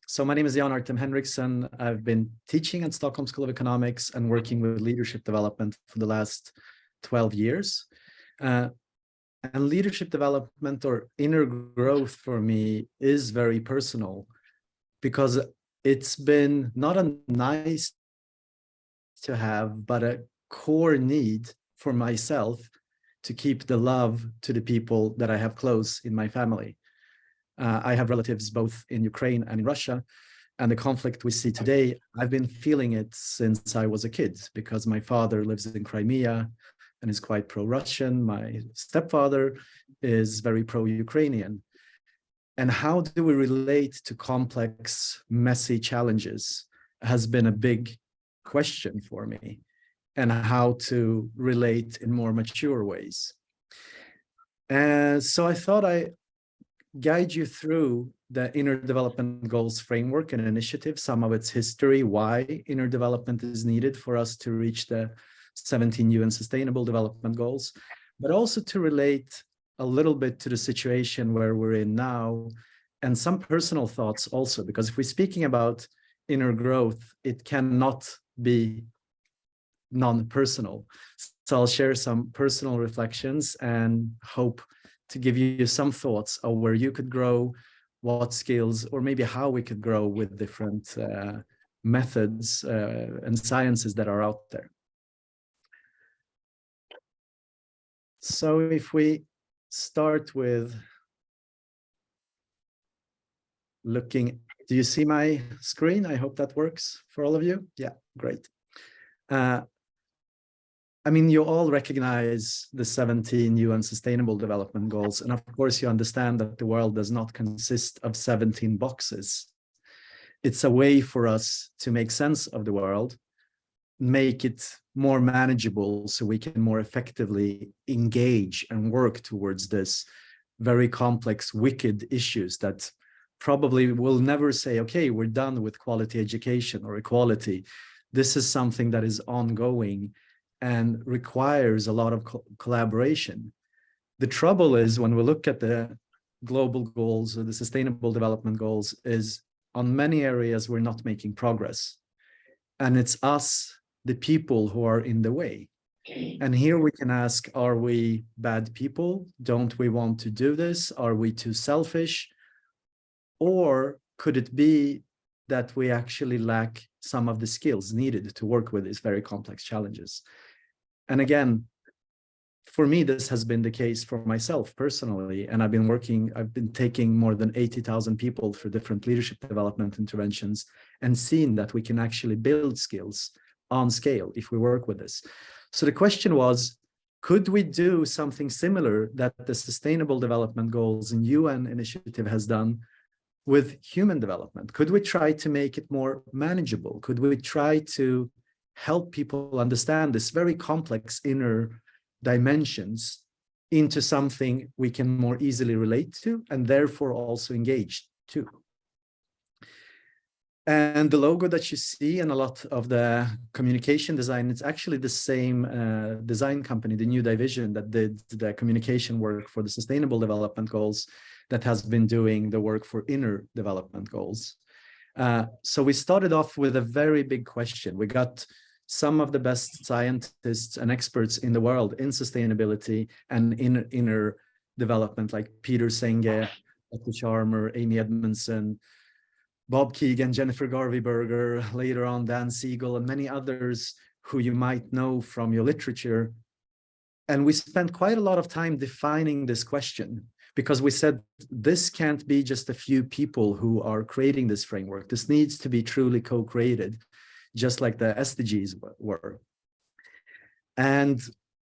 So my name is Artem Henriksson. I've been teaching at Stockholm School of Economics and working with leadership development for the last 12 years. And leadership development or inner growth for me is very personal because it's been not a nice to have, but a core need for myself to keep the love to the people that I have close in my family. I have relatives both in Ukraine and in Russia, and the conflict we see today, I've been feeling it since I was a kid because my father lives in Crimea and is quite pro-Russian. My stepfather is very pro-Ukrainian. And how do we relate to complex, messy challenges has been a big question for me, and how to relate in more mature ways. And so I thought I guide you through the Inner Development Goals framework and initiative, some of its history, why inner development is needed for us to reach the 17 UN Sustainable Development Goals, but also to relate a little bit to the situation where we're in now, and some personal thoughts also, because if we're speaking about inner growth, it cannot be non-personal. So I'll share some personal reflections and hope to give you some thoughts of where you could grow, what skills, or maybe how we could grow with different methods and sciences that are out there. So if we start with looking, do you see my screen? I hope that works for all of you. Yeah, great. I mean, you all recognize the 17 UN Sustainable Development Goals. And of course, you understand that the world does not consist of 17 boxes. It's a way for us to make sense of the world, make it more manageable so we can more effectively engage and work towards this very complex, wicked issues that probably will never say, okay, we're done with quality education or equality. This is something that is ongoing and requires a lot of collaboration. The trouble is when we look at the global goals or the sustainable development goals is on many areas we're not making progress. And it's us, the people, who are in the way. And here we can ask, are we bad people? Don't we want to do this? Are we too selfish? Or could it be that we actually lack some of the skills needed to work with these very complex challenges? And again, for me, this has been the case for myself personally. And I've been taking more than 80,000 people through different leadership development interventions and seen that we can actually build skills on scale if we work with this. So the question was, could we do something similar that the Sustainable Development Goals and UN initiative has done with human development? Could we try to make it more manageable? Could we try to help people understand this very complex inner dimensions into something we can more easily relate to and therefore also engage to? And the logo that you see and a lot of the communication design, it's actually the same design company, the new division that did the communication work for the Sustainable Development Goals that has been doing the work for inner development goals. So we started off with a very big question. We got some of the best scientists and experts in the world in sustainability and inner development, like Peter Senge, Otto Charmer, Amy Edmondson, Bob Keegan, Jennifer Garvey-Berger, later on Dan Siegel, and many others who you might know from your literature. And we spent quite a lot of time defining this question because we said this can't be just a few people who are creating this framework. This needs to be truly co-created, just like the SDGs were. And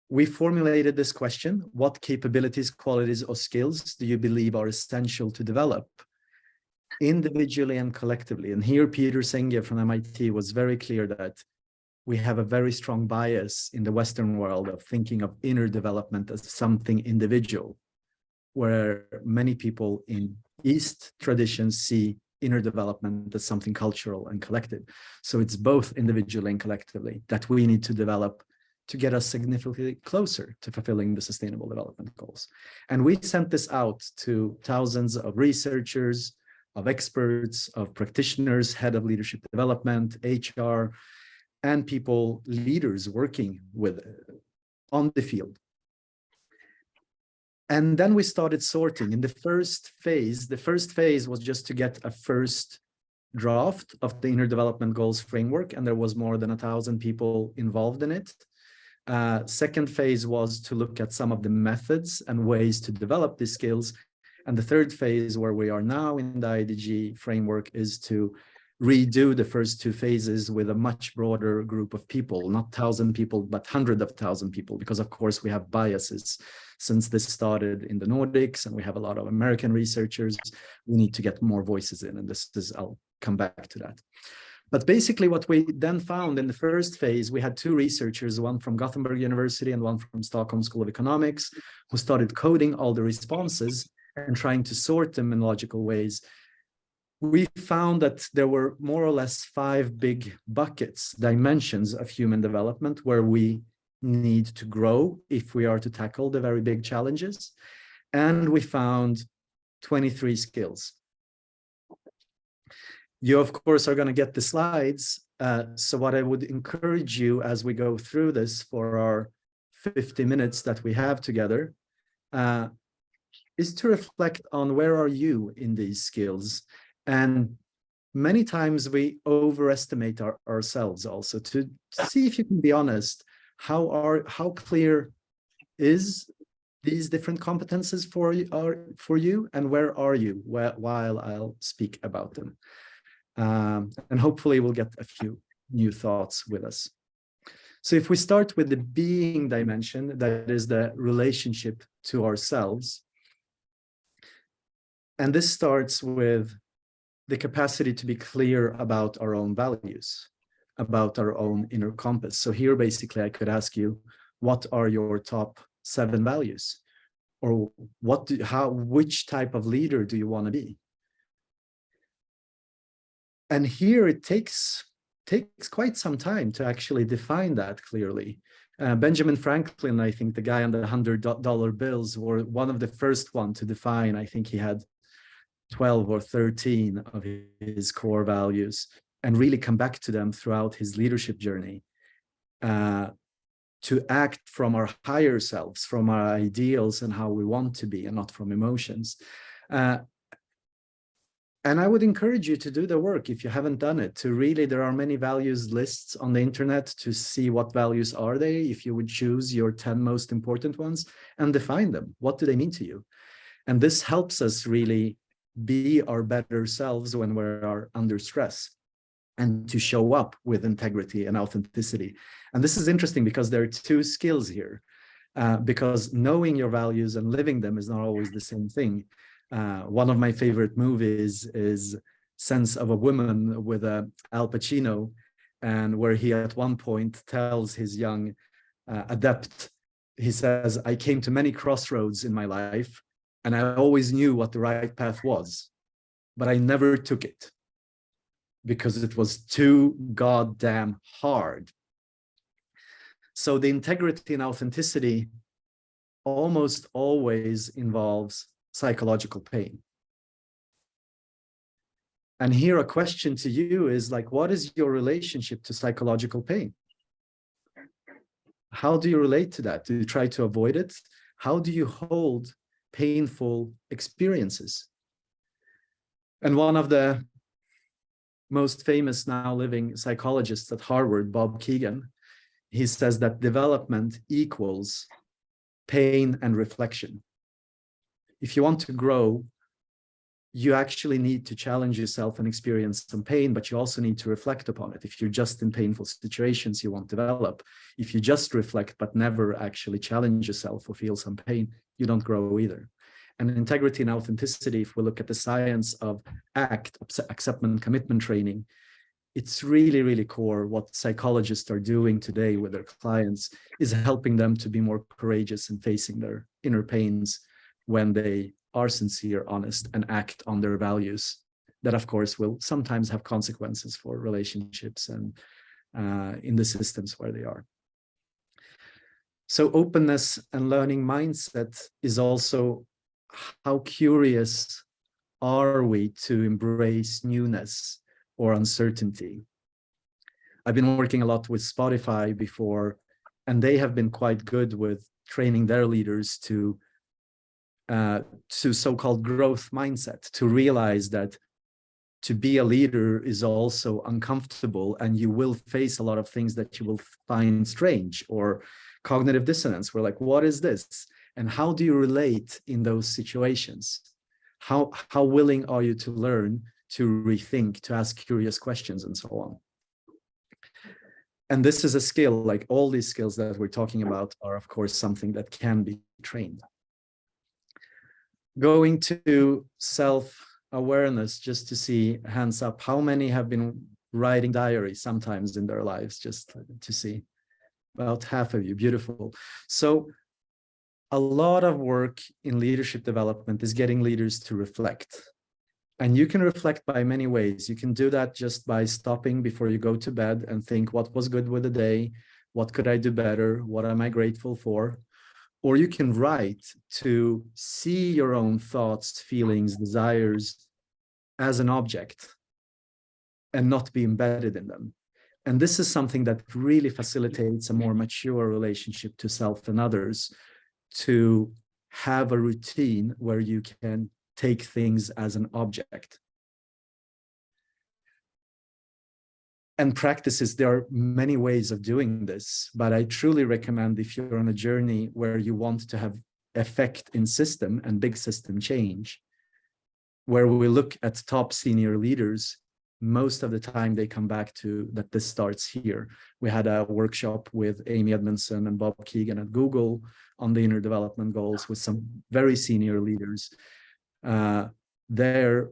we formulated this question: what capabilities, qualities, or skills do you believe are essential to develop individually and collectively? And here Peter Senge from MIT was very clear that we have a very strong bias in the Western world of thinking of inner development as something individual, where many people in East traditions see inner development as something cultural and collective. So it's both individually and collectively that we need to develop to get us significantly closer to fulfilling the Sustainable Development Goals. And we sent this out to thousands of researchers, of experts, of practitioners, head of leadership development, HR, and people, leaders working with on the field. And then we started sorting. In the first phase was just to get a first draft of the Inner Development Goals framework, and there was more than 1,000 people involved in it. Second phase was to look at some of the methods and ways to develop these skills. And the third phase, where we are now in the IDG framework, is to redo the first two phases with a much broader group of people, not 1,000 people, but hundreds of thousand people, because of course we have biases. Since this started in the Nordics and we have a lot of American researchers, we need to get more voices in, and this is, I'll come back to that. But basically what we then found in the first phase, we had two researchers, one from Gothenburg University and one from Stockholm School of Economics, who started coding all the responses and trying to sort them in logical ways. We found that there were more or less 5 big buckets, dimensions of human development, where we need to grow if we are to tackle the very big challenges. And we found 23 skills. You, of course, are going to get the slides. So what I would encourage you as we go through this for our 50 minutes that we have together is to reflect on where are you in these skills. And many times we overestimate ourselves also, to see if you can be honest, how clear is these different competences for you, and where are you while I'll speak about them. And hopefully we'll get a few new thoughts with us. So if we start with the being dimension, that is the relationship to ourselves. And this starts with the capacity to be clear about our own values, about our own inner compass. So here, basically, I could ask you, what are your top 7 values? Or which type of leader do you want to be? And here it takes quite some time to actually define that clearly. Benjamin Franklin, I think the guy on the $100 bills, were one of the first one to define. I think he had 12 or 13 of his core values, and really come back to them throughout his leadership journey, to act from our higher selves, from our ideals and how we want to be, and not from emotions. And I would encourage you to do the work if you haven't done it, to really, there are many values lists on the internet to see what values are they, if you would choose your 10 most important ones and define them. What do they mean to you? And this helps us really be our better selves when we're under stress, and to show up with integrity and authenticity. And this is interesting because there are 2 skills here, because knowing your values and living them is not always the same thing. One of my favorite movies is Sense of a Woman with Al Pacino, and where he at one point tells his young adept, he says, "I came to many crossroads in my life, and I always knew what the right path was, but I never took it because it was too goddamn hard." So the integrity and authenticity almost always involves psychological pain. And here a question to you is like, what is your relationship to psychological pain? How do you relate to that? Do you try to avoid it? How do you hold painful experiences? And one of the most famous now living psychologists at Harvard, Bob Keegan, he says that development equals pain and reflection. If you want to grow, you actually need to challenge yourself and experience some pain, but you also need to reflect upon it. If you're just in painful situations, you won't develop. If you just reflect but never actually challenge yourself or feel some pain, you don't grow either. And integrity and authenticity, if we look at the science of ACT, acceptance commitment training, it's really, really core. What psychologists are doing today with their clients is helping them to be more courageous in facing their inner pains when they are sincere, honest, and act on their values that, of course, will sometimes have consequences for relationships and in the systems where they are. So openness and learning mindset is also how curious are we to embrace newness or uncertainty? I've been working a lot with Spotify before, and they have been quite good with training their leaders to so-called growth mindset, to realize that to be a leader is also uncomfortable, and you will face a lot of things that you will find strange, or cognitive dissonance. We're like, what is this? And how do you relate in those situations? How willing are you to learn, to rethink, to ask curious questions, and so on? And this is a skill, like all these skills that we're talking about are, of course, something that can be trained. Going to self-awareness, just to see hands up, how many have been writing diaries sometimes in their lives, just to see? About half of you, beautiful. So a lot of work in leadership development is getting leaders to reflect. And you can reflect by many ways. You can do that just by stopping before you go to bed and think, what was good with the day? What could I do better? What am I grateful for? Or you can write to see your own thoughts, feelings, desires as an object and not be embedded in them. And this is something that really facilitates a more mature relationship to self and others, to have a routine where you can take things as an object. And practices, there are many ways of doing this, but I truly recommend, if you're on a journey where you want to have effect in system and big system change, where we look at top senior leaders, most of the time they come back to that this starts here. We had a workshop with Amy Edmondson and Bob Keegan at Google on the inner development goals with some very senior leaders there.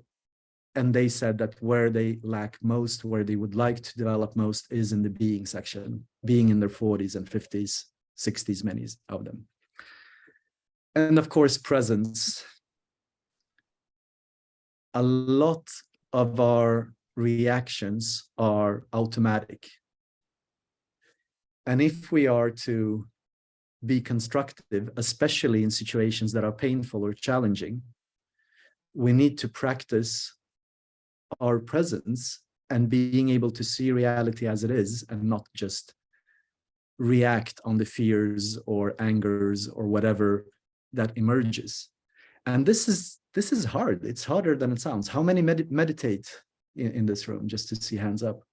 And they said that where they lack most, where they would like to develop most, is in the being section, being in their 40s and 50s, 60s, many of them. And of course, presence. A lot of our reactions are automatic. And if we are to be constructive, especially in situations that are painful or challenging, we need to practice our presence and being able to see reality as it is, and not just react on the fears or angers or whatever that emerges. And this is hard. It's harder than it sounds. How many meditate in this room? Just to see hands up.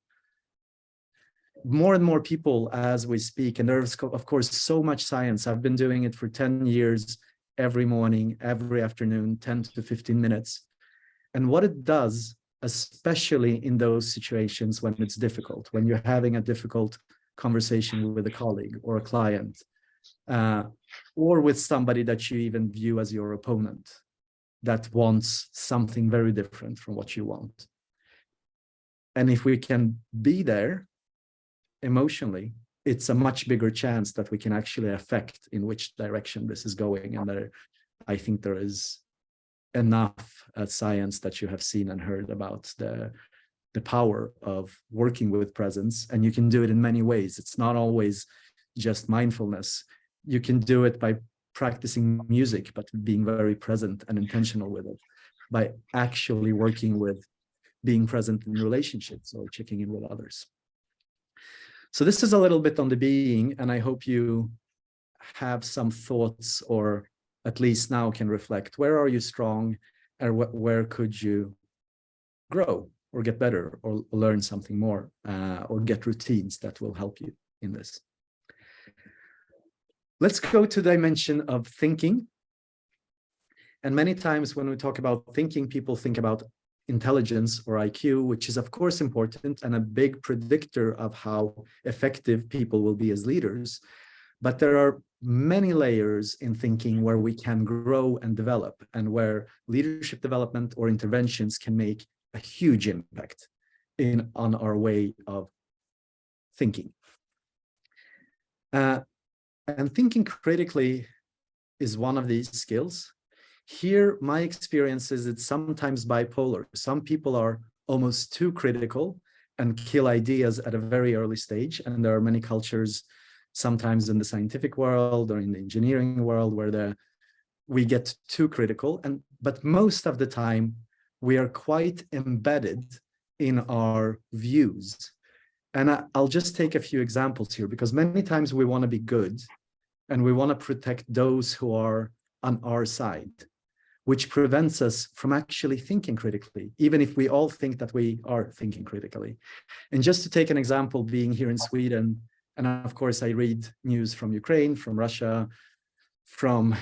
More and more people as we speak, and there's of course so much science. I've been doing it for 10 years, every morning, every afternoon, 10 to 15 minutes. And what it does, especially in those situations when it's difficult, when you're having a difficult conversation with a colleague or a client, or with somebody that you even view as your opponent, that wants something very different from what you want. And if we can be there emotionally, it's a much bigger chance that we can actually affect in which direction this is going. And I think there is enough science that you have seen and heard about the power of working with presence. And you can do it in many ways. It's not always just mindfulness. You can do it by practicing music, but being very present and intentional with it, by actually working with being present in relationships or checking in with others. So this is a little bit on the being, and I hope you have some thoughts, or at least now can reflect, where are you strong, and where could you grow or get better or learn something more, or get routines that will help you in this. Let's go to the dimension of thinking. And many times when we talk about thinking, people think about intelligence or IQ, which is of course important and a big predictor of how effective people will be as leaders. But there are many layers in thinking where we can grow and develop, and where leadership development or interventions can make a huge impact on our way of thinking. And thinking critically is one of these skills. Here, my experience is it's sometimes bipolar. Some people are almost too critical and kill ideas at a very early stage. And there are many cultures, sometimes in the scientific world or in the engineering world, where we get too critical. But most of the time, we are quite embedded in our views. And I'll just take a few examples here, because many times we want to be good and we want to protect those who are on our side, which prevents us from actually thinking critically, even if we all think that we are thinking critically. And just to take an example, being here in Sweden, and of course I read news from Ukraine, from Russia, from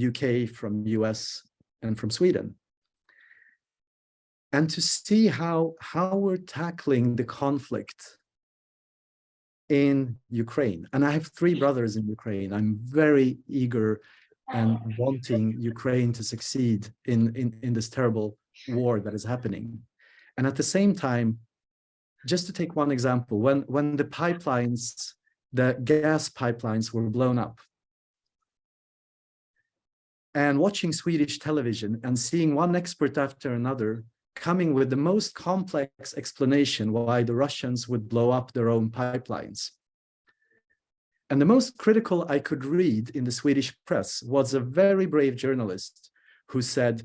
UK, from US, and from Sweden. And to see how we're tackling the conflict in Ukraine. And I have 3 brothers in Ukraine. I'm very eager and wanting Ukraine to succeed in this terrible war that is happening. And at the same time, just to take one example, when the pipelines, the gas pipelines were blown up, and watching Swedish television and seeing one expert after another coming with the most complex explanation why the Russians would blow up their own pipelines. And the most critical I could read in the Swedish press was a very brave journalist who said,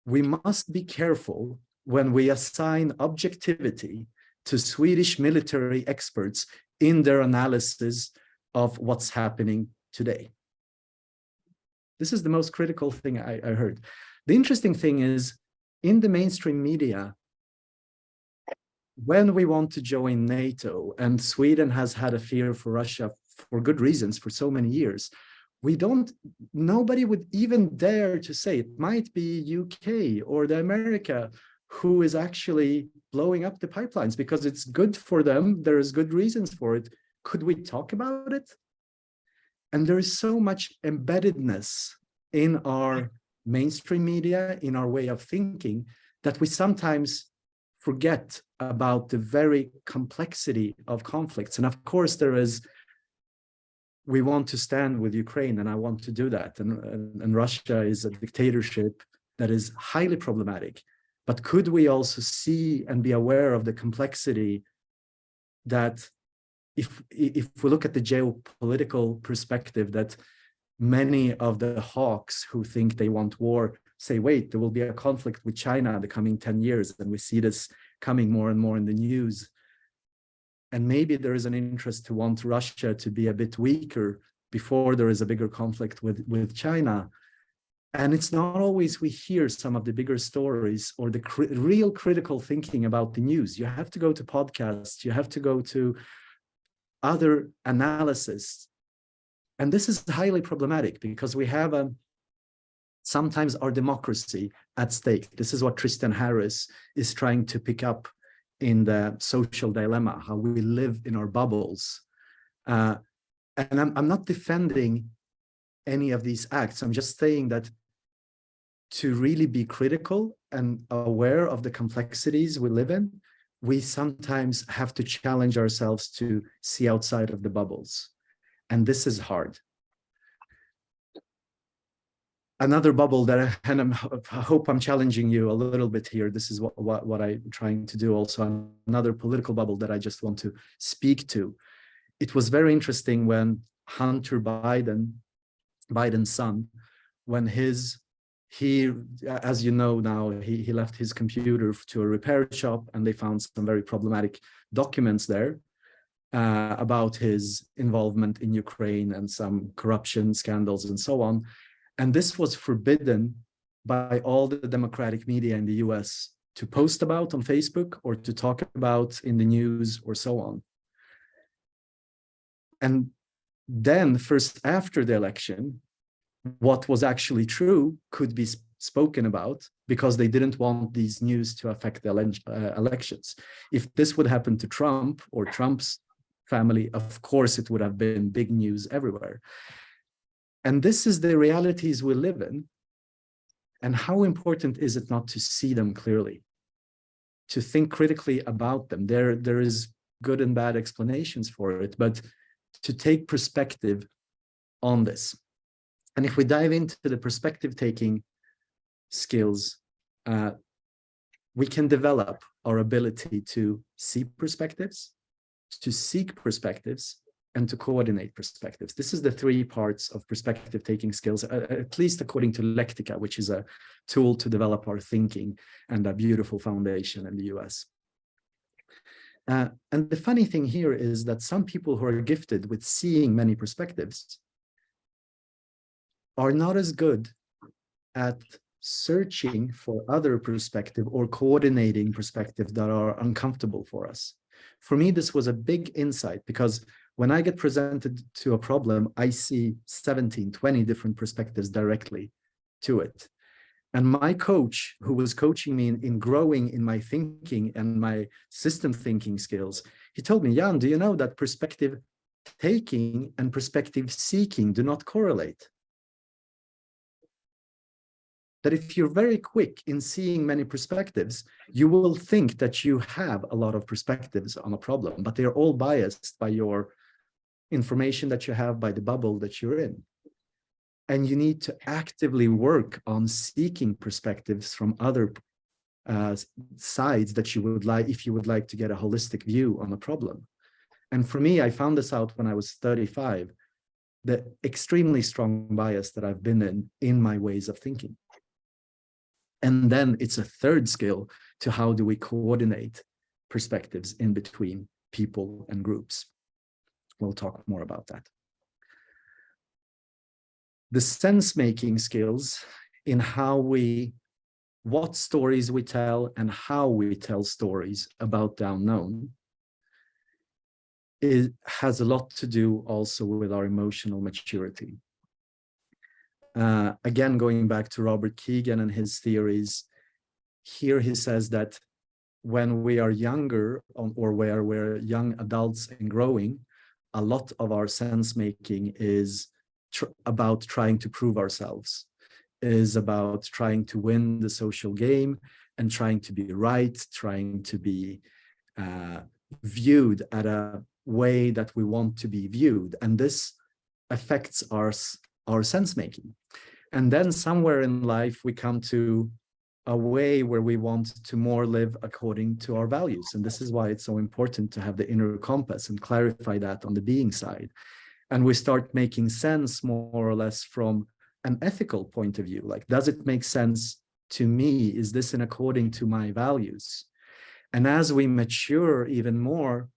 we must be careful when we assign objectivity to Swedish military experts in their analysis of what's happening today. This is the most critical thing I heard. The interesting thing is, in the mainstream media, when we want to join NATO, and Sweden has had a fear for Russia for good reasons for so many years, nobody would even dare to say it might be UK or the America who is actually blowing up the pipelines because it's good for them. There is good reasons for it. Could we talk about it? And there is so much embeddedness in our mainstream media, in our way of thinking, that we sometimes forget about the very complexity of conflicts. And of course, we want to stand with Ukraine, and I want to do that. And Russia is a dictatorship that is highly problematic. But could we also see and be aware of the complexity that if we look at the geopolitical perspective, that many of the hawks who think they want war say, wait, there will be a conflict with China in the coming 10 years. And we see this coming more and more in the news. And maybe there is an interest to want Russia to be a bit weaker before there is a bigger conflict with China. And it's not always we hear some of the bigger stories or the real critical thinking about the news. You have to go to podcasts, you have to go to other analysis. And this is highly problematic because we have sometimes our democracy at stake. This is what Tristan Harris is trying to pick up in the social dilemma, how we live in our bubbles. And I'm not defending any of these acts. I'm just saying that to really be critical and aware of the complexities we live in, we sometimes have to challenge ourselves to see outside of the bubbles. And this is hard. Another bubble that I hope I'm challenging you a little bit here. This is what I'm trying to do also. Another political bubble that I just want to speak to. It was very interesting when Hunter Biden's son, when he, as you know now, he left his computer to a repair shop and they found some very problematic documents there about his involvement in Ukraine and some corruption scandals and so on. And this was forbidden by all the democratic media in the US to post about on Facebook or to talk about in the news or so on. And then first after the election, what was actually true could be spoken about because they didn't want these news to affect the elections. If this would happen to Trump or Trump's family, of course, it would have been big news everywhere. And this is the realities we live in. And how important is it not to see them clearly, to think critically about them? There is good and bad explanations for it, but to take perspective on this. And if we dive into the perspective-taking skills, we can develop our ability to see perspectives, to seek perspectives, and to coordinate perspectives. This is the three parts of perspective taking skills, at least according to Lectica, which is a tool to develop our thinking and a beautiful foundation in the US. And the funny thing here is that some people who are gifted with seeing many perspectives are not as good at searching for other perspective or coordinating perspectives that are uncomfortable for us. For me, this was a big insight, because when I get presented to a problem, I see 17, 20 different perspectives directly to it. And my coach, who was coaching me in growing in my thinking and my system thinking skills, he told me, Jan, do you know that perspective taking and perspective seeking do not correlate? That if you're very quick in seeing many perspectives, you will think that you have a lot of perspectives on a problem, but they're all biased by your information that you have, by the bubble that you're in. And you need to actively work on seeking perspectives from other sides that you would like, if you would like to get a holistic view on a problem. And for me, I found this out when I was 35, the extremely strong bias that I've been in my ways of thinking. And then it's a third skill to how do we coordinate perspectives in between people and groups. We'll talk more about that. The sense-making skills in what stories we tell and how we tell stories about the unknown has a lot to do also with our emotional maturity. Again, going back to Robert Keegan and his theories, here he says that when we are younger, or where we're young adults and growing, a lot of our sense-making is about trying to prove ourselves, is about trying to win the social game and trying to be right, trying to be viewed at a way that we want to be viewed. And this affects our sense-making. And then somewhere in life, we come to a way where we want to more live according to our values. And this is why it's so important to have the inner compass and clarify that on the being side. And we start making sense more or less from an ethical point of view. Like, does it make sense to me? Is this in according to my values? And as we mature even more,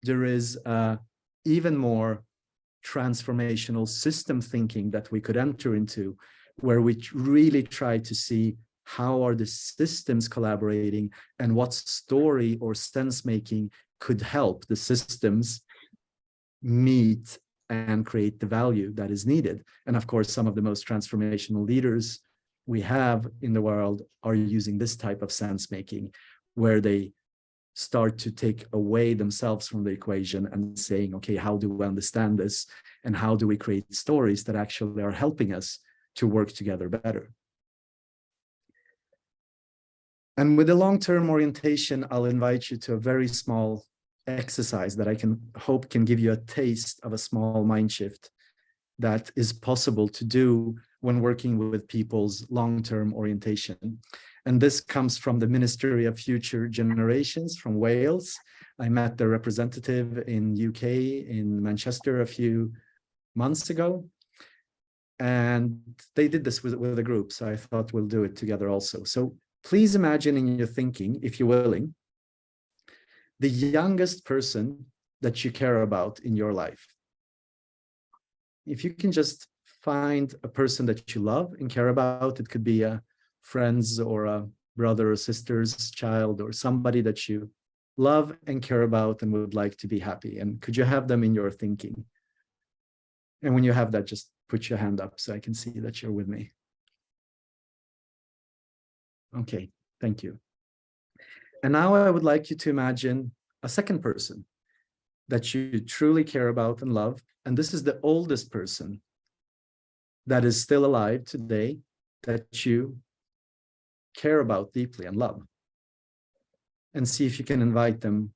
there is even more transformational system thinking that we could enter into, where we really try to see how are the systems collaborating and what story or sense making could help the systems meet and create the value that is needed. And of course, some of the most transformational leaders we have in the world are using this type of sense making, where they start to take away themselves from the equation and saying, okay, how do we understand this? And how do we create stories that actually are helping us to work together better? And with the long-term orientation, I'll invite you to a very small exercise that I hope can give you a taste of a small mind shift that is possible to do when working with people's long-term orientation. And this comes from the Ministry of Future Generations from Wales. I met the representative in UK, in Manchester, a few months ago. And they did this with a group, so I thought we'll do it together also. So please imagine in your thinking, if you're willing, the youngest person that you care about in your life. If you can just find a person that you love and care about, it could be a friend's or a brother or sister's child, or somebody that you love and care about and would like to be happy. And could you have them in your thinking? And when you have that, just put your hand up so I can see that you're with me. Okay, thank you. And now I would like you to imagine a second person that you truly care about and love. And this is the oldest person that is still alive today that you care about deeply and love. And see if you can invite them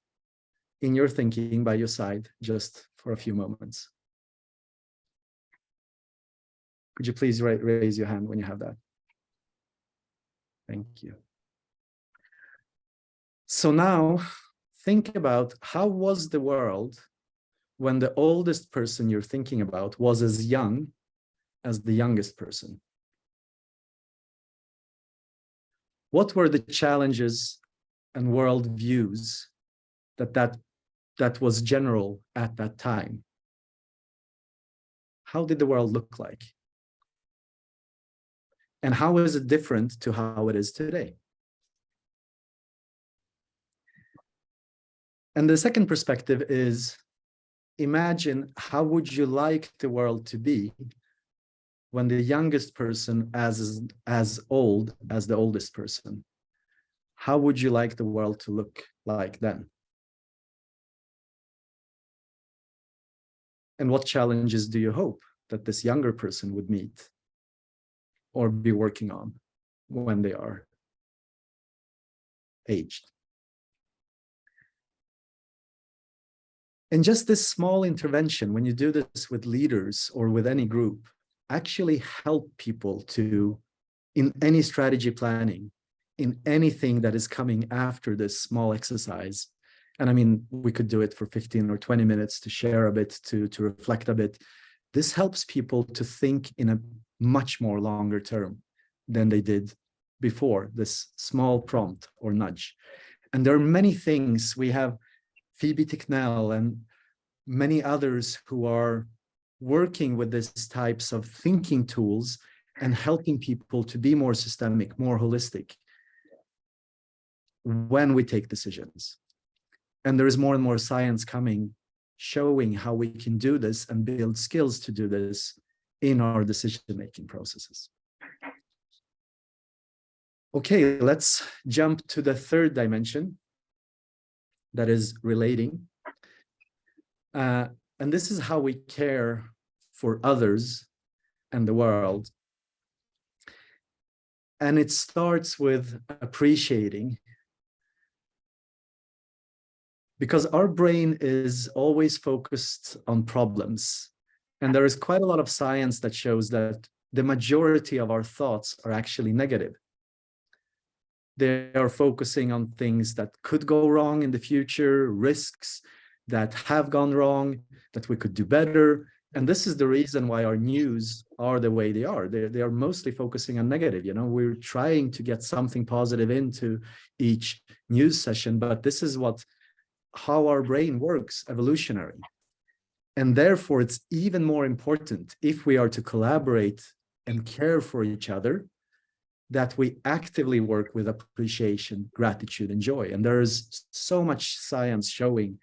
in your thinking by your side just for a few moments. Could you please raise your hand when you have that? Thank you. So now think about, how was the world when the oldest person you're thinking about was as young as the youngest person? What were the challenges and worldviews that was general at that time? How did the world look like? And how is it different to how it is today? And the second perspective is, imagine how would you like the world to be when the youngest person is as old as the oldest person? How would you like the world to look like then? And what challenges do you hope that this younger person would meet or be working on when they are aged? And just this small intervention, when you do this with leaders or with any group, actually help people to, in any strategy planning, in anything that is coming after this small exercise. And I mean, we could do it for 15 or 20 minutes to share a bit, to reflect a bit. This helps people to think in a much more longer term than they did before this small prompt or nudge. And there are many things. We have Phoebe Ticknell and many others who are working with these types of thinking tools and helping people to be more systemic, more holistic when we take decisions. And there is more and more science coming, showing how we can do this and build skills to do this in our decision-making processes. Okay, let's jump to the third dimension, that is relating. And this is how we care for others and the world. And it starts with appreciating, because our brain is always focused on problems. And there is quite a lot of science that shows that the majority of our thoughts are actually negative. They are focusing on things that could go wrong in the future, risks that have gone wrong, that we could do better. And this is the reason why our news are the way they are. They are mostly focusing on negative. You know, we're trying to get something positive into each news session, but this is how our brain works evolutionary. And therefore, it's even more important, if we are to collaborate and care for each other, that we actively work with appreciation, gratitude, and joy. And there is so much science showing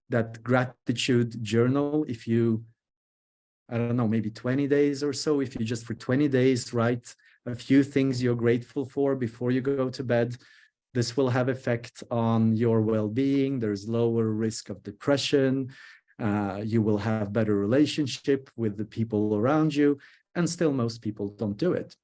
that gratitude journal, if you, I don't know, maybe 20 days or so, if you just for 20 days write a few things you're grateful for before you go to bed, this will have effect on your well-being. There's lower risk of depression. You will have better relationship with the people around you, and still most people don't do it.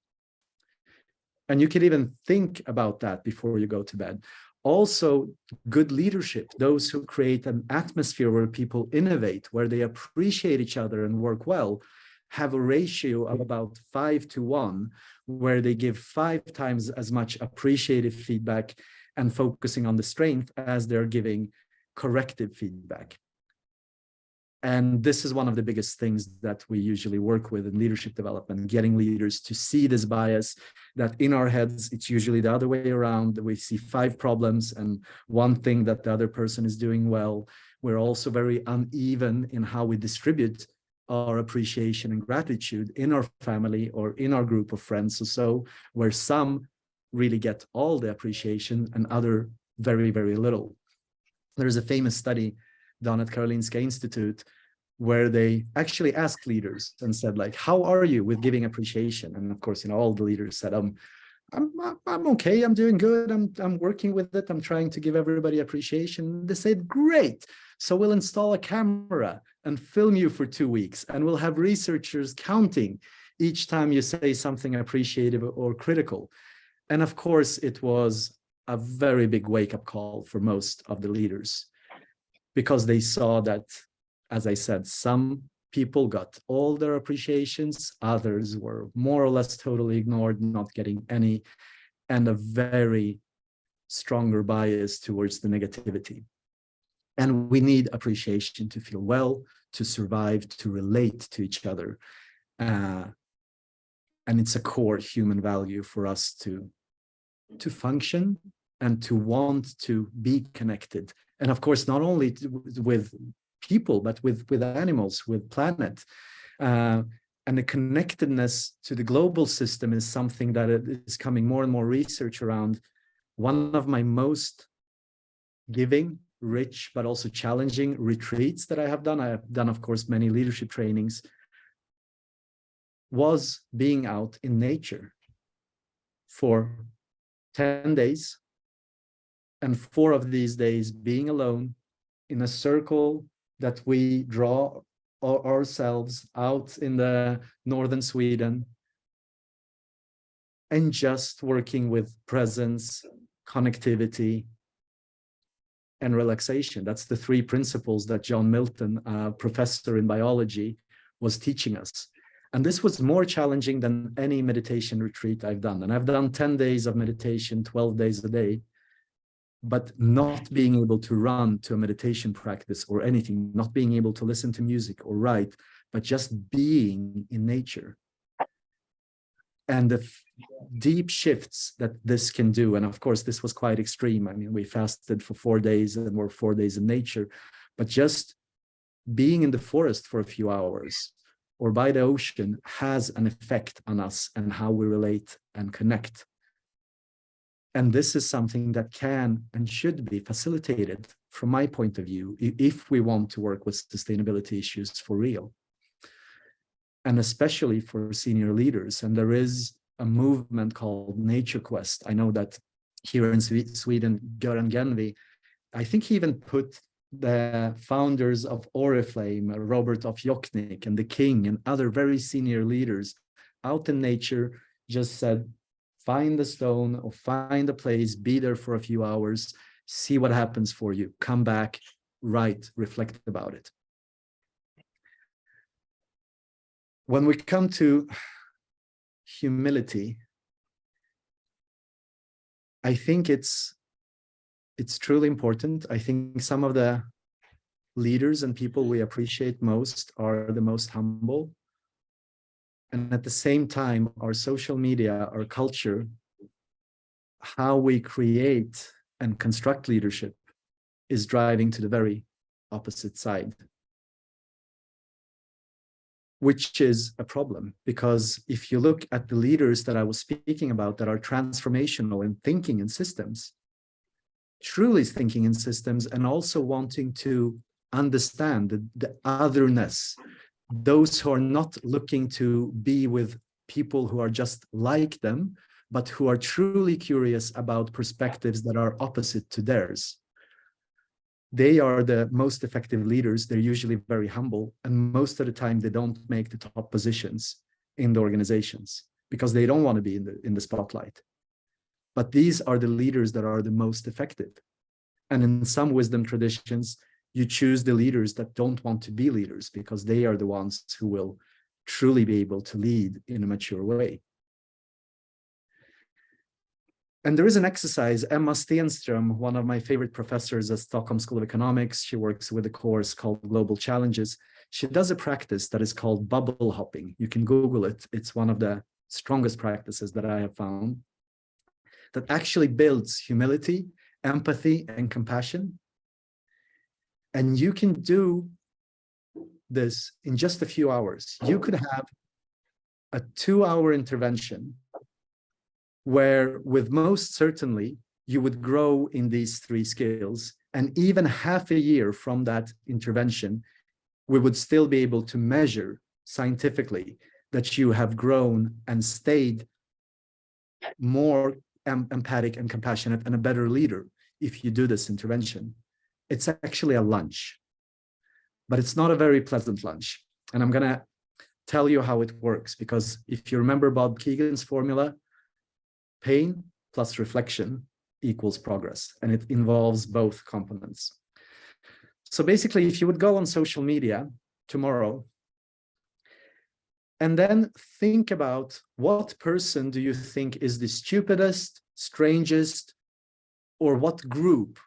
And you can even think about that before you go to bed. Also, good leadership, those who create an atmosphere where people innovate, where they appreciate each other and work well, have a ratio of about 5:1, where they give 5 times as much appreciative feedback and focusing on the strength as they're giving corrective feedback. And this is one of the biggest things that we usually work with in leadership development, getting leaders to see this bias, that in our heads, it's usually the other way around. We see 5 problems and 1 thing that the other person is doing well. We're also very uneven in how we distribute our appreciation and gratitude in our family or in our group of friends or so, where some really get all the appreciation and other very, very little. There's a famous study done at Karolinska Institute where they actually asked leaders and said, like, how are you with giving appreciation? And of course, you know, all the leaders said, I'm okay, I'm doing good, I'm working with it, I'm trying to give everybody appreciation. They said, great, so we'll install a camera and film you for 2 weeks, and we'll have researchers counting each time you say something appreciative or critical. And of course, it was a very big wake-up call for most of the leaders, because they saw that, as I said, some people got all their appreciations, others were more or less totally ignored, not getting any, and a very stronger bias towards the negativity. And we need appreciation to feel well, to survive, to relate to each other. And it's a core human value for us to function and to want to be connected. And of course, not only with people, but with animals, with planet. And the connectedness to the global system is something that is coming more and more research around. One of my most giving, rich, but also challenging retreats that I have done, of course, many leadership trainings, was being out in nature for 10 days. And 4 of these days being alone in a circle that we draw ourselves out in the northern Sweden, and just working with presence, connectivity, and relaxation. That's the 3 principles that John Milton, a professor in biology, was teaching us. And this was more challenging than any meditation retreat I've done. And I've done 10 days of meditation, 12 days a day, but not being able to run to a meditation practice or anything, not being able to listen to music or write, but just being in nature. And the deep shifts that this can do. And of course, this was quite extreme. I mean, we fasted for 4 days and were 4 days in nature, but just being in the forest for a few hours or by the ocean has an effect on us and how we relate and connect. And this is something that can and should be facilitated, from my point of view, if we want to work with sustainability issues for real. And especially for senior leaders. And there is a movement called Nature Quest. I know that here in Sweden, Göran Genvi, I think he even put the founders of Oriflame, Robert of Jokknik and the King and other very senior leaders out in nature, just said, find a stone or find a place, be there for a few hours, see what happens for you, come back, write, reflect about it. When we come to humility, I think it's truly important. I think some of the leaders and people we appreciate most are the most humble. And at the same time, our social media, our culture, how we create and construct leadership is driving to the very opposite side, which is a problem. Because if you look at the leaders that I was speaking about that are transformational in thinking in systems, truly thinking in systems and also wanting to understand the otherness, those who are not looking to be with people who are just like them, but who are truly curious about perspectives that are opposite to theirs. They are the most effective leaders. They're usually very humble. And most of the time, they don't make the top positions in the organizations because they don't want to be in the spotlight. But these are the leaders that are the most effective. And in some wisdom traditions, you choose the leaders that don't want to be leaders because they are the ones who will truly be able to lead in a mature way. And there is an exercise, Emma Stenström, one of my favorite professors at Stockholm School of Economics, she works with a course called Global Challenges. She does a practice that is called bubble hopping. You can Google it. It's one of the strongest practices that I have found that actually builds humility, empathy, and compassion. And you can do this in just a few hours. You could have a 2-hour intervention where with most certainly you would grow in these 3 skills. And even half a year from that intervention, we would still be able to measure scientifically that you have grown and stayed more empathic and compassionate and a better leader if you do this intervention. It's actually a lunch, but it's not a very pleasant lunch. And I'm going to tell you how it works, because if you remember Bob Keegan's formula, pain plus reflection equals progress, and it involves both components. So basically, if you would go on social media tomorrow and then think about what person do you think is the stupidest, strangest, or what group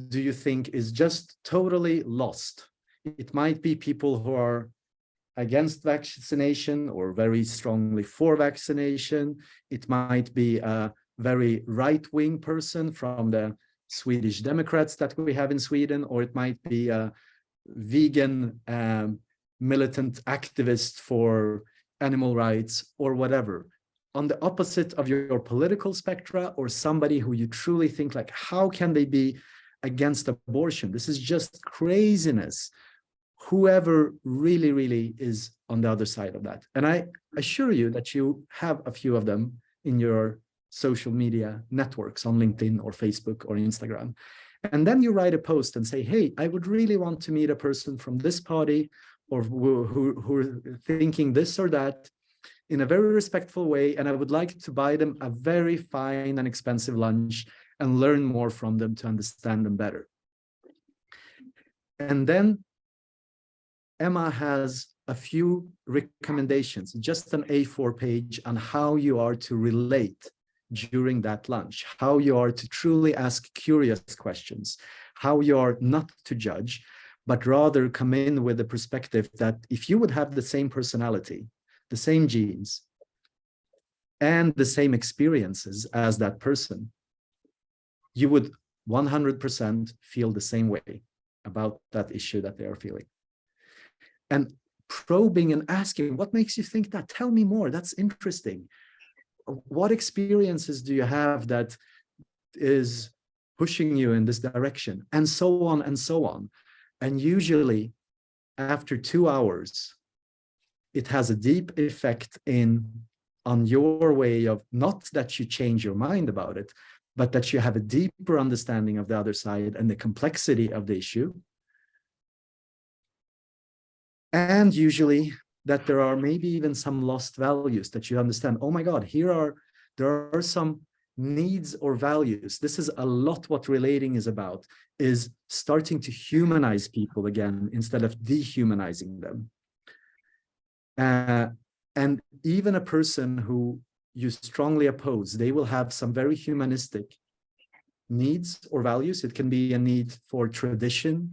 do you think is just totally lost? It might be people who are against vaccination or very strongly for vaccination. It might be a very right-wing person from the Swedish Democrats that we have in Sweden, or it might be a vegan militant activist for animal rights or whatever. On the opposite of your political spectra, or somebody who you truly think like, how can they be against abortion? This is just craziness. Whoever really is on the other side of that. And I assure you that you have a few of them in your social media networks on LinkedIn or Facebook or Instagram. And then you write a post and say, hey, I would really want to meet a person from this party or who are thinking this or that in a very respectful way. And I would like to buy them a very fine and expensive lunch and learn more from them to understand them better. And then Emma has a few recommendations, just an A4 page on how you are to relate during that lunch, how you are to truly ask curious questions, how you are not to judge, but rather come in with the perspective that if you would have the same personality, the same genes, and the same experiences as that person, you would 100% feel the same way about that issue that they are feeling. And probing and asking, what makes you think that? Tell me more, that's interesting. What experiences do you have that is pushing you in this direction? And so on and so on. And usually after 2 hours, it has a deep effect on your way of, not that you change your mind about it, but that you have a deeper understanding of the other side and the complexity of the issue. And usually that there are maybe even some lost values that you understand. Oh my God, there are some needs or values. This is a lot what relating is about, is starting to humanize people again instead of dehumanizing them. And even a person who you strongly oppose, they will have some very humanistic needs or values. It can be a need for tradition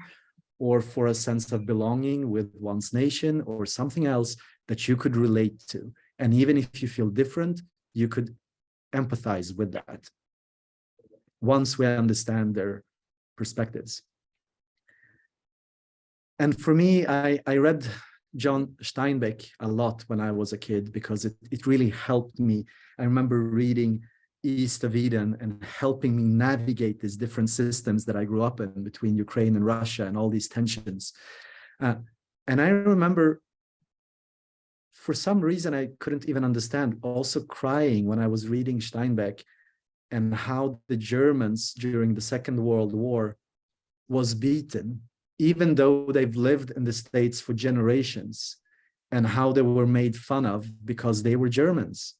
or for a sense of belonging with one's nation or something else that you could relate to. And even if you feel different, you could empathize with that once we understand their perspectives. And for me, I read John Steinbeck a lot when I was a kid because it really helped me. I remember reading East of Eden and helping me navigate these different systems that I grew up in between Ukraine and Russia and all these tensions. And I remember for some reason I couldn't even understand, also crying when I was reading Steinbeck and how the Germans during the Second World War was beaten, even though they've lived in the States for generations, and how they were made fun of because they were Germans.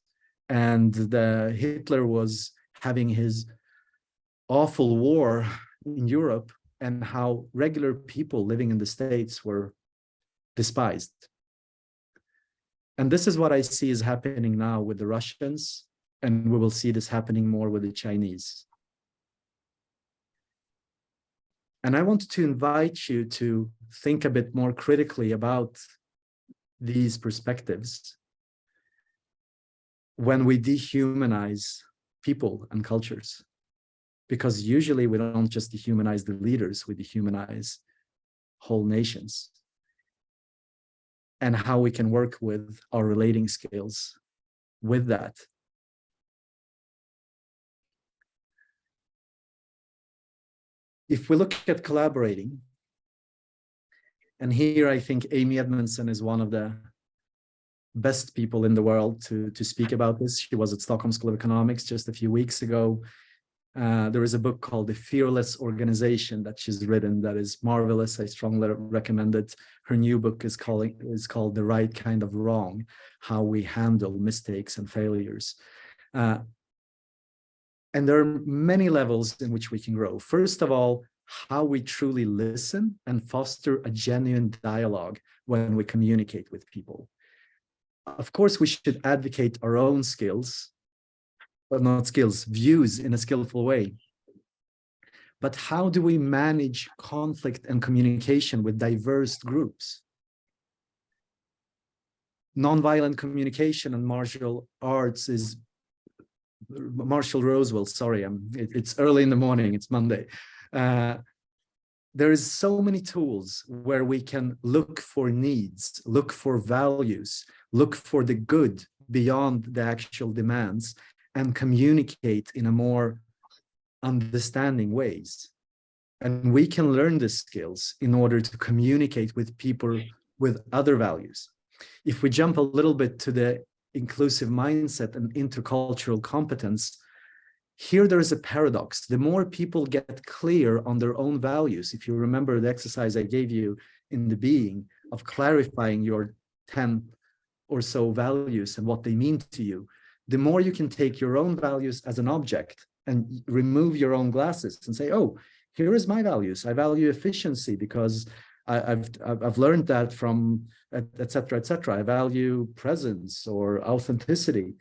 And Hitler was having his awful war in Europe, and how regular people living in the States were despised. And this is what I see is happening now with the Russians, and we will see this happening more with the Chinese. And I want to invite you to think a bit more critically about these perspectives when we dehumanize people and cultures. Because usually we don't just dehumanize the leaders, we dehumanize whole nations. And how we can work with our relating skills with that. If we look at collaborating, and here I think Amy Edmondson is one of the best people in the world to speak about this. She was at Stockholm School of Economics just a few weeks ago. There is a book called The Fearless Organization that she's written that is marvelous. I strongly recommend it. Her new book is called The Right Kind of Wrong, How We Handle Mistakes and Failures. And there are many levels in which we can grow. First of all, how we truly listen and foster a genuine dialogue when we communicate with people. Of course, we should advocate our own skills, but not skills, views in a skillful way. But how do we manage conflict and communication with diverse groups? Nonviolent communication and martial arts is Marshall Rosewell, sorry, it's early in the morning, it's Monday. There is so many tools where we can look for needs, look for values, look for the good beyond the actual demands, and communicate in a more understanding ways. And we can learn the skills in order to communicate with people with other values. If we jump a little bit to the inclusive mindset and intercultural competence, here there is a paradox. The more people get clear on their own values, if you remember the exercise I gave you in the being of clarifying your 10 or so values and what they mean to you, the more you can take your own values as an object and remove your own glasses and say, oh, here is my values. I value efficiency because I've learned that from et cetera, et cetera. I value presence or authenticity.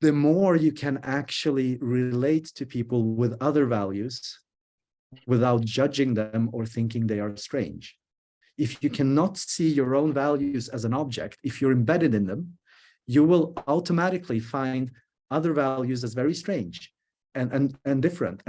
The more you can actually relate to people with other values without judging them or thinking they are strange. If you cannot see your own values as an object, if you're embedded in them, you will automatically find other values as very strange and different.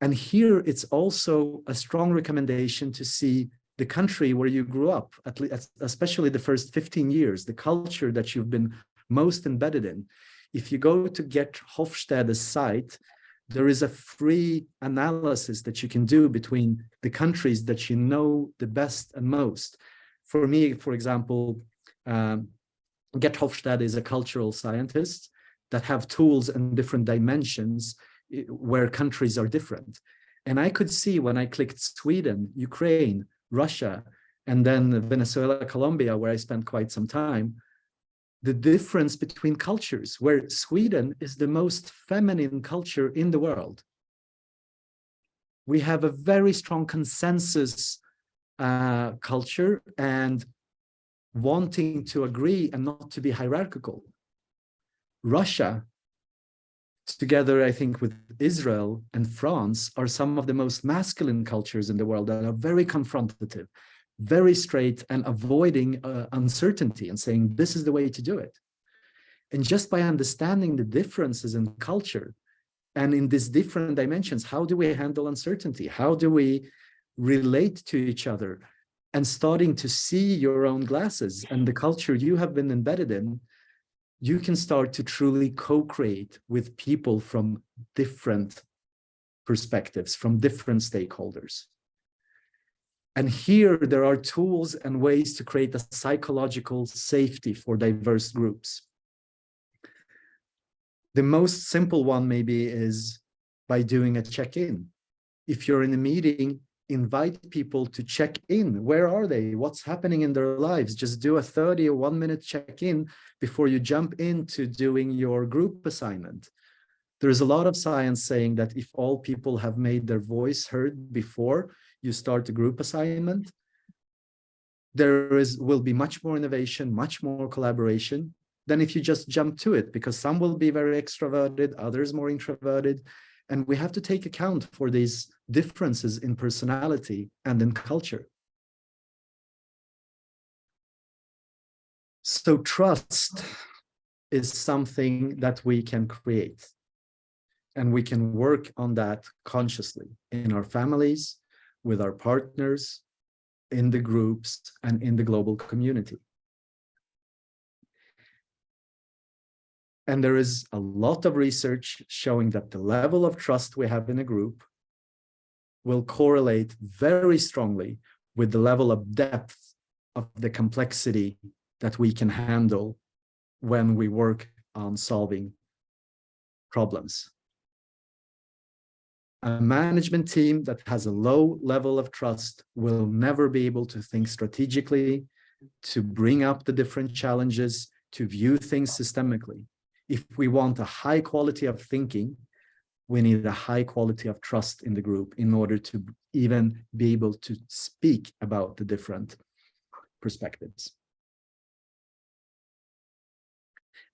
And here it's also a strong recommendation to see the country where you grew up, at least, especially the first 15 years, the culture that you've been most embedded in. If you go to Gert Hofstede's site, there is a free analysis that you can do between the countries that you know the best and most. For me, for example, Gert Hofstede is a cultural scientist that have tools and different dimensions where countries are different. And I could see when I clicked Sweden, Ukraine, Russia, and then Venezuela, Colombia, where I spent quite some time, the difference between cultures, where Sweden is the most feminine culture in the world. We have a very strong consensus culture and wanting to agree and not to be hierarchical. Russia, together, I think, with Israel and France, are some of the most masculine cultures in the world that are very confrontative, very straight, and avoiding uncertainty and saying, this is the way to do it. And just by understanding the differences in culture and in these different dimensions, how do we handle uncertainty? How do we relate to each other? And starting to see your own glasses and the culture you have been embedded in, you can start to truly co-create with people from different perspectives, from different stakeholders. And here there are tools and ways to create a psychological safety for diverse groups. The most simple one maybe is by doing a check-in. If you're in a meeting, invite people to check in. Where are they? What's happening in their lives? Just do a 30 or 1 minute check-in before you jump into doing your group assignment. There's a lot of science saying that if all people have made their voice heard before you start a group assignment, will be much more innovation, much more collaboration than if you just jump to it, because some will be very extroverted, others more introverted. And we have to take account for these differences in personality and in culture. So trust is something that we can create. And we can work on that consciously in our families, with our partners, in the groups, and in the global community. And there is a lot of research showing that the level of trust we have in a group will correlate very strongly with the level of depth of the complexity that we can handle when we work on solving problems. A management team that has a low level of trust will never be able to think strategically, to bring up the different challenges, to view things systemically. If we want a high quality of thinking, we need a high quality of trust in the group in order to even be able to speak about the different perspectives.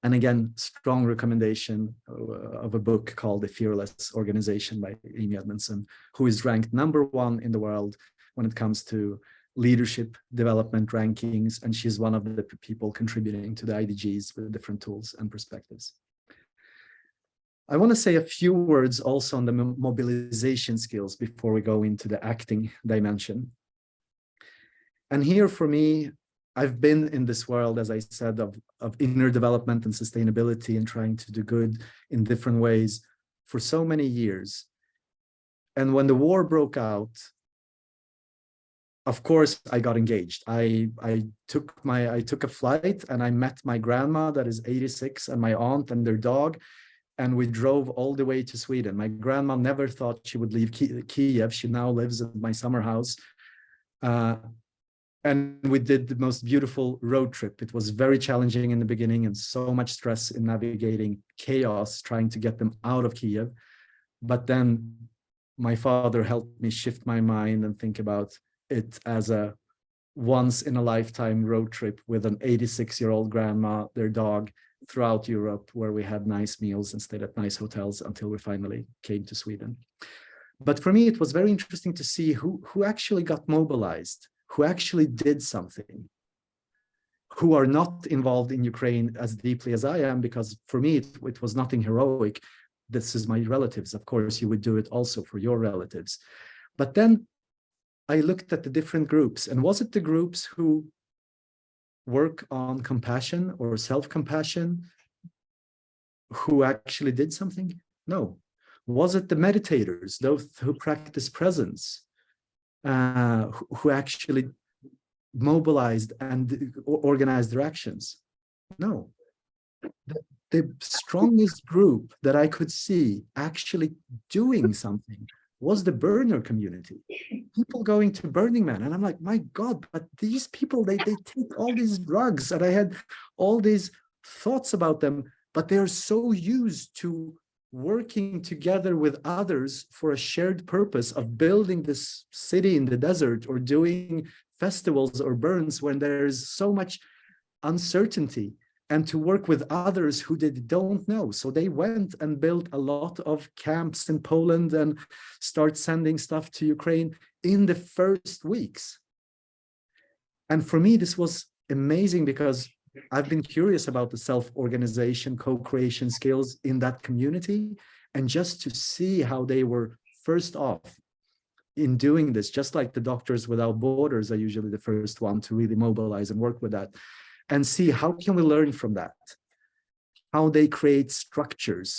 And again, strong recommendation of a book called The Fearless Organization by Emergence, who is ranked #1 in the world when it comes to leadership development rankings. And she's one of the people contributing to the IDGs with different tools and perspectives. I want to say a few words also on the mobilization skills before we go into the acting dimension. And here for me, I've been in this world, as I said, of inner development and sustainability and trying to do good in different ways for so many years. And when the war broke out, of course, I got engaged. I took a flight and I met my grandma that is 86 and my aunt and their dog. And we drove all the way to Sweden. My grandma never thought she would leave Kiev. She now lives at my summer house. And we did the most beautiful road trip. It was very challenging in the beginning and so much stress in navigating chaos, trying to get them out of Kiev. But then my father helped me shift my mind and think about it as a once in a lifetime road trip with an 86-year-old grandma, their dog, throughout Europe, where we had nice meals and stayed at nice hotels until we finally came to Sweden. But for me, it was very interesting to see who actually got mobilized, who actually did something, who are not involved in Ukraine as deeply as I am, because for me, it was nothing heroic. This is my relatives. Of course, you would do it also for your relatives. But then I looked at the different groups, and was it the groups who work on compassion or self-compassion who actually did something? No. Was it the meditators, those who practice presence, who actually mobilized and organized their actions? No. The strongest group that I could see actually doing something was the burner community. People going to Burning Man. And I'm like, my God, but these people, they take all these drugs, and I had all these thoughts about them, but they're so used to working together with others for a shared purpose of building this city in the desert or doing festivals or burns when there's so much uncertainty, and to work with others who they don't know. So they went and built a lot of camps in Poland and start sending stuff to Ukraine in the first weeks. And for me, this was amazing because I've been curious about the self-organization, co-creation skills in that community, and just to see how they were first off in doing this, just like the Doctors Without Borders are usually the first one to really mobilize and work with that, and see how can we learn from that, how they create structures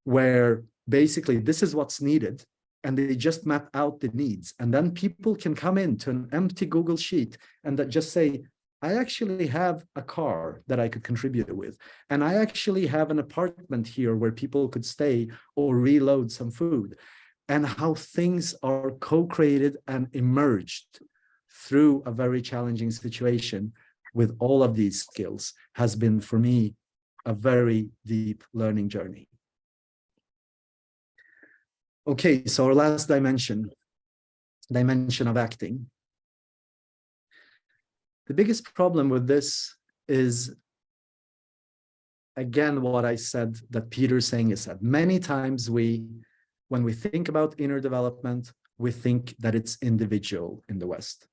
where basically this is what's needed, and they just map out the needs. And then people can come into an empty Google sheet and that just say, I actually have a car that I could contribute with, and I actually have an apartment here where people could stay or reload some food, and how things are co-created and emerged through a very challenging situation with all of these skills has been, for me, a very deep learning journey. Okay, so our last dimension of acting. The biggest problem with this is, again, what I said that Peter Senge said. Many times when we think about inner development, we think that it's individual in the West.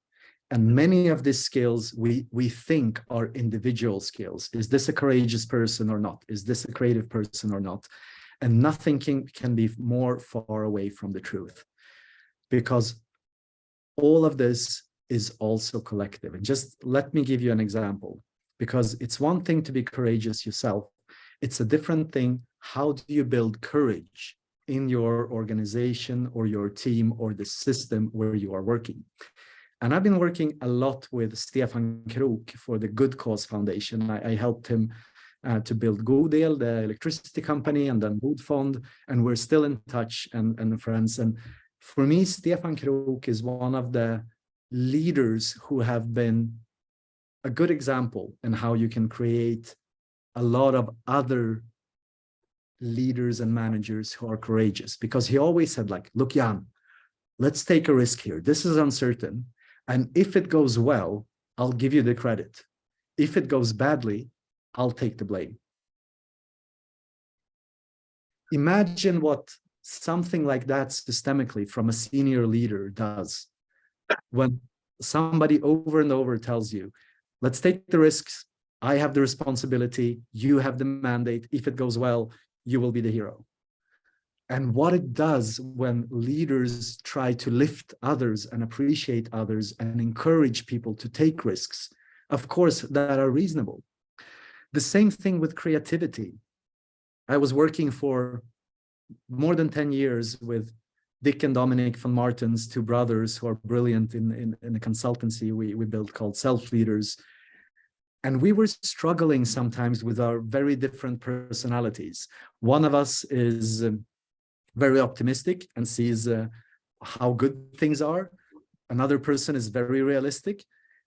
And many of these skills we think are individual skills. Is this a courageous person or not? Is this a creative person or not? And nothing can be more far away from the truth, because all of this is also collective. And just let me give you an example, because it's one thing to be courageous yourself. It's a different thing. How do you build courage in your organization or your team or the system where you are working? And I've been working a lot with Stefan Krok for the Good Cause Foundation. I helped him to build Godel, the electricity company, and then Wood Fund, and we're still in touch and friends. And for me, Stefan Krok is one of the leaders who have been a good example in how you can create a lot of other leaders and managers who are courageous, because he always said, like, look, Jan, let's take a risk here. This is uncertain. And if it goes well, I'll give you the credit. If it goes badly, I'll take the blame. Imagine what something like that systemically from a senior leader does when somebody over and over tells you, let's take the risks. I have the responsibility. You have the mandate. If it goes well, you will be the hero. And what it does when leaders try to lift others and appreciate others and encourage people to take risks, of course, that are reasonable. The same thing with creativity. I was working for more than 10 years with Dick and Dominic von Martens, two brothers who are brilliant in a consultancy we built called Self Leaders. And we were struggling sometimes with our very different personalities. One of us is very optimistic and sees how good things are. Another person is very realistic.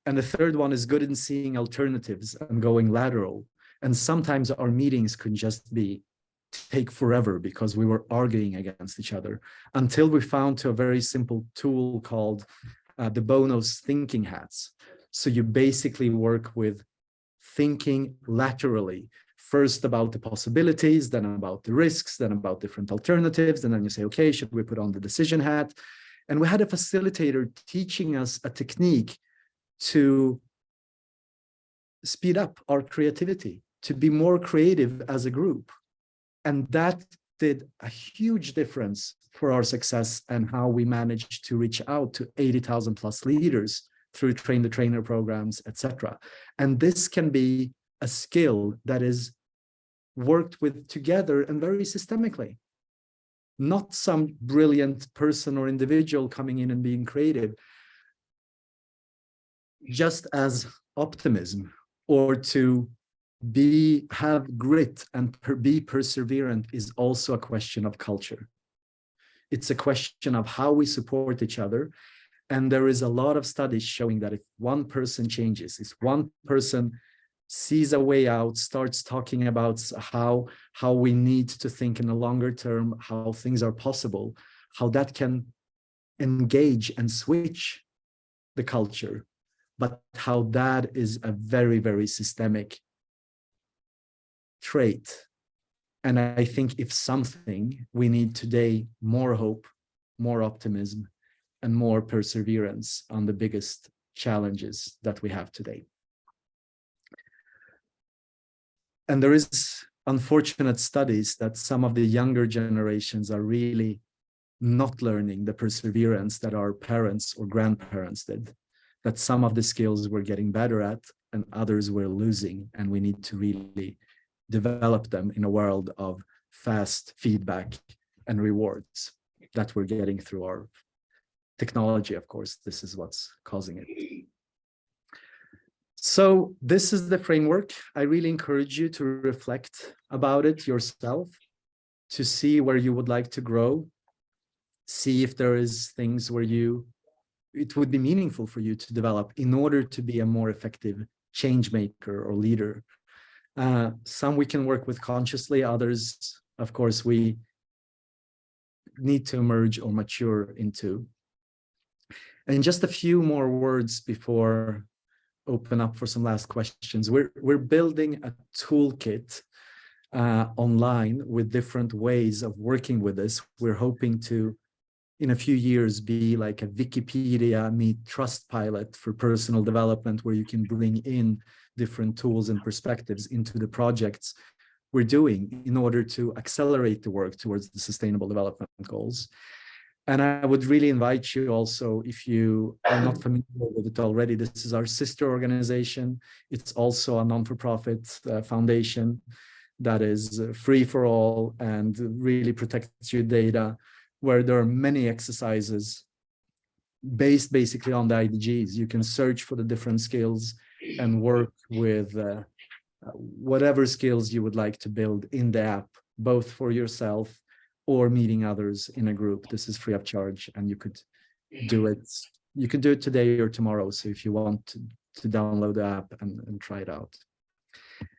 And the third one is good in seeing alternatives and going lateral. And sometimes our meetings could just take forever because we were arguing against each other until we found a very simple tool called the Bono's thinking hats. So you basically work with thinking laterally, first about the possibilities, then about the risks, then about different alternatives. And then you say, okay, should we put on the decision hat? And we had a facilitator teaching us a technique to speed up our creativity, to be more creative as a group. And that did a huge difference for our success and how we managed to reach out to 80,000 plus leaders through train the trainer programs, etc. And this can be a skill that is worked with together and very systemically. Not some brilliant person or individual coming in and being creative, just as optimism or to have grit and be perseverant is also a question of culture. It's a question of how we support each other. And there is a lot of studies showing that if one person changes, if one person sees a way out, starts talking about how we need to think in a longer term, how things are possible, how that can engage and switch the culture, but how that is a very, very systemic trait. And I think if something, we need today more hope, more optimism, and more perseverance on the biggest challenges that we have today. And there is unfortunate studies that some of the younger generations are really not learning the perseverance that our parents or grandparents did, that some of the skills we're getting better at and others we're losing, and we need to really develop them in a world of fast feedback and rewards that we're getting through our technology. Of course, this is what's causing it. So this is the framework. I really encourage you to reflect about it yourself, to see where you would like to grow, see if there is things where it would be meaningful for you to develop in order to be a more effective change maker or leader. Some we can work with consciously, others, of course, we need to emerge or mature into. And just a few more words before open up for some last questions. We're building a toolkit online with different ways of working with this. We're hoping to, in a few years, be like a Wikipedia meet Trustpilot for personal development, where you can bring in different tools and perspectives into the projects we're doing in order to accelerate the work towards the Sustainable Development Goals. And I would really invite you also, if you are not familiar with it already, this is our sister organization. It's also a non-for-profit foundation that is free for all and really protects your data, where there are many exercises based basically on the IDGs. You can search for the different skills and work with whatever skills you would like to build in the app, both for yourself or meeting others in a group. This is free of charge, and you could do it. You could do it today or tomorrow. So if you want to download the app and try it out.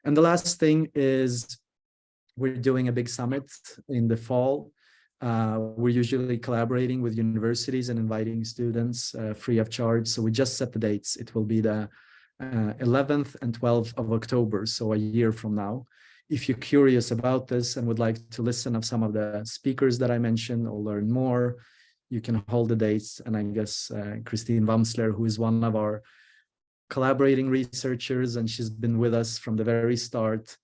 And the last thing is we're doing a big summit in the fall. We're usually collaborating with universities and inviting students free of charge. So we just set the dates. It will be the 11th and 12th of October, so a year from now. if you're curious about this and would like to listen of some of the speakers that I mentioned or learn more, you can hold the dates. And I guess Christine Wamsler, who is one of our collaborating researchers, and she's been with us from the very start.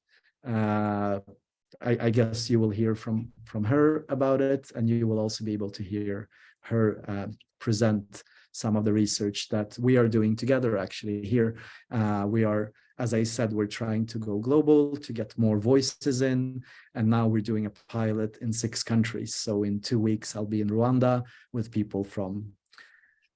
I guess you will hear from her about it, and you will also be able to hear her present some of the research that we are doing together. Actually, here we are, as I said, we're trying to go global to get more voices in, and now we're doing a pilot in 6 countries. So in 2 weeks, I'll be in Rwanda with people from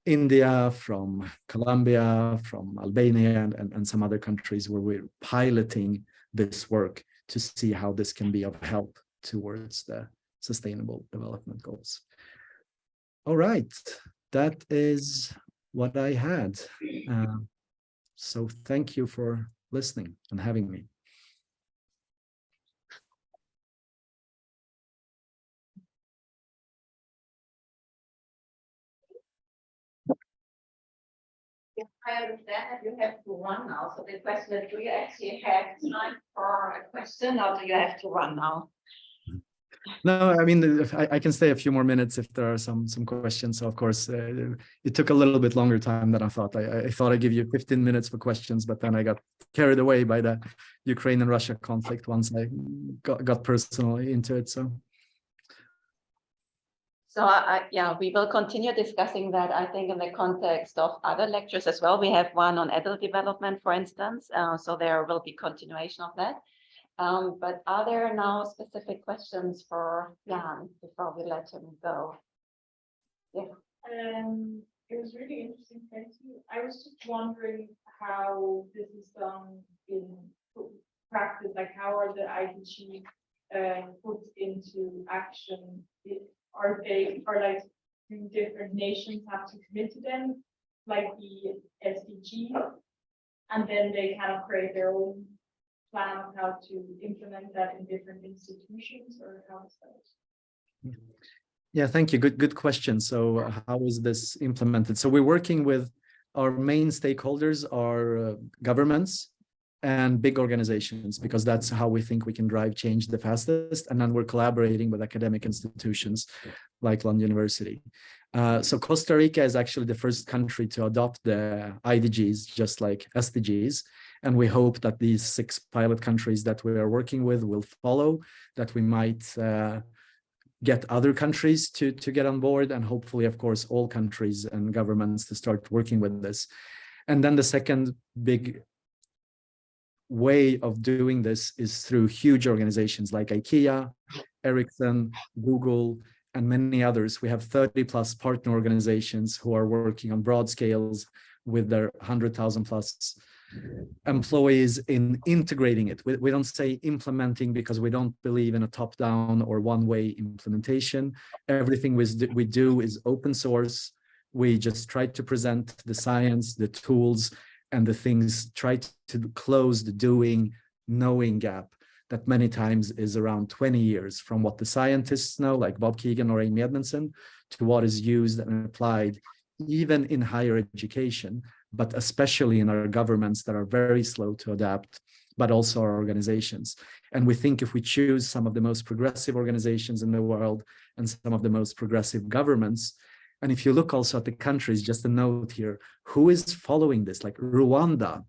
India, from Colombia, from Albania, and some other countries where we're piloting this work to see how this can be of help towards the Sustainable Development Goals. All right, that is what I had. So thank you for listening and having me. Yes, I understand that you have to run now. So the question is, do you actually have time for a question, or do you have to run now? No, I mean, if I can stay a few more minutes if there are some questions. So of course, it took a little bit longer time than I thought. I thought I'd give you 15 minutes for questions, but then I got carried away by the Ukraine and Russia conflict once I got personally into it. So. So yeah, we will continue discussing that, I think, in the context of other lectures as well. We have one on adult development, for instance, so there will be continuation of that. But are there now specific questions for Jan before we let him go? Yeah. It was really interesting, thank you. I was just wondering how this is done in practice, like how are the IDG put into action? Are like, do different nations have to commit to them, like the SDG, and then they kind of create their own plan of how to implement that in different institutions, or how is that? Yeah, thank you. Good question. So how is this implemented? So we're working with our main stakeholders are governments and big organizations, because that's how we think we can drive change the fastest. And then we're collaborating with academic institutions like Lund University. So Costa Rica is actually the first country to adopt the IDGs, just like SDGs. And we hope that these 6 pilot countries that we are working with will follow, that we might get other countries to get on board, and hopefully, of course, all countries and governments to start working with this. And then the second big way of doing this is through huge organizations like IKEA, Ericsson, Google, and many others. We have 30+ partner organizations who are working on broad scales with their 100,000+ employees in integrating it. We don't say implementing, because we don't believe in a top-down or one-way implementation. Everything we do is open source. We just try to present the science, the tools, and the things, try to close the doing, knowing gap that many times is around 20 years from what the scientists know, like Bob Keegan or Amy Edmondson, to what is used and applied even in higher education, but especially in our governments that are very slow to adapt, but also our organizations. And we think if we choose some of the most progressive organizations in the world and some of the most progressive governments, and if you look also at the countries, just a note here, who is following this? Like Rwanda,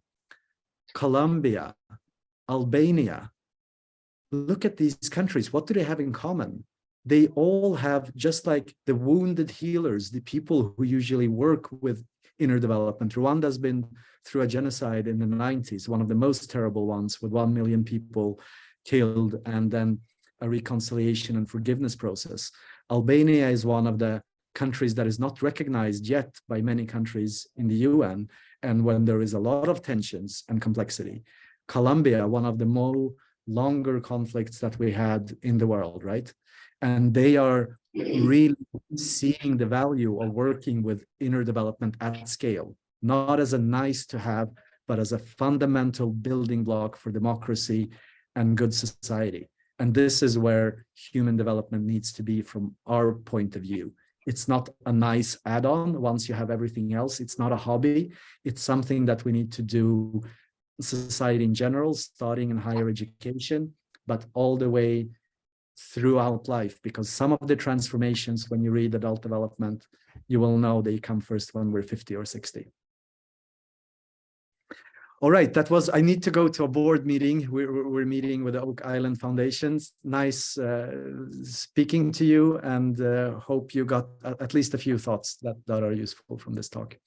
Colombia, Albania. Look at these countries. What do they have in common? They all have, just like the wounded healers, the people who usually work with inner development. Rwanda has been through a genocide in the 90s, one of the most terrible ones, with 1 million people killed, and then a reconciliation and forgiveness process. Albania is one of the countries that is not recognized yet by many countries in the UN, and when there is a lot of tensions and complexity. Colombia, one of the longer conflicts that we had in the world, right? And they are really seeing the value of working with inner development at scale, not as a nice to have, but as a fundamental building block for democracy and good society. And this is where human development needs to be from our point of view. It's not a nice add-on once you have everything else. It's not a hobby. It's something that we need to do, society in general, starting in higher education, but all the way throughout life, because some of the transformations, when you read adult development, you will know they come first when we're 50 or 60. All right, I need to go to a board meeting. We're meeting with the Oak Island Foundations. Nice speaking to you, and hope you got at least a few thoughts that are useful from this talk.